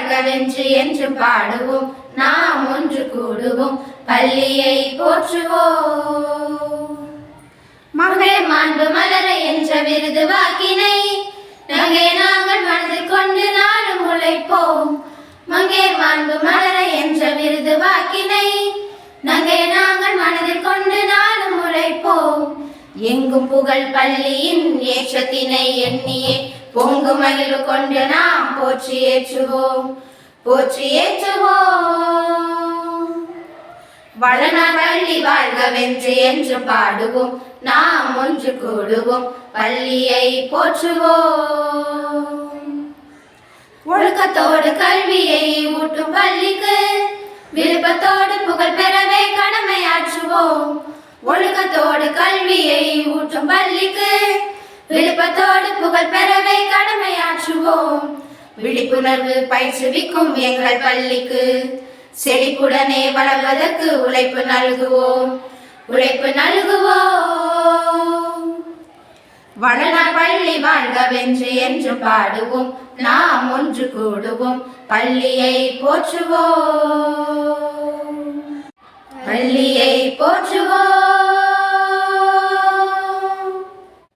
வாழ்கவென்று என்று பாடுவோம், நாம் ஒன்று கூடுவோம், பள்ளியை போற்றுவோம். மகளிர் மாண்பு மலர என்ற விருது வாக்கினை நகை நாங்கள் மனதில் கொண்டு நாடும் உழைப்போம். மகளிர் மாண்பு மலர என்ற விருது வாக்கினை நகை நாங்கள் மனதில் கொண்டு நாடும் உழைப்போம். எங்கும் புகழ் பள்ளியின் ஏற்றத்தினை எண்ணியே பொங்கு மகிழ்வு கொண்டு நாம் போற்றி ஏற்றுவோம், போற்றி ஏற்றுவோம். வளநாள் பள்ளி வாழ்கவென்று என்று பாடுவோம், நாம் ஒன்று கூடுவோம், பள்ளியை போற்றுவோம். ஒழுக்கத்தோடு கல்வியை ஊட்டும் பள்ளிக்கு விருப்பத்தோடு புகழ் பெறவே கடமையாற்றுவோம். ஒழுக்கத்தோடு கல்வியை ஊட்டும் பள்ளிக்கு விருப்பத்தோடு புகழ் பெறவே கடமையாற்றுவோம். விழிப்புணர்வு பயிற்றுவிக்கும் எங்கள் பள்ளிக்கு செழிப்புடனே வளர்வதற்கு உழைப்பு நல்குவோம், உழைப்பு நல்குவோம். வளநாள் பள்ளி வாழ்கவென்று என்று பாடுவோம், நாம் ஒன்று கூடுவோம், பள்ளியை போற்றுவோம், பள்ளியை போற்றுவோம்.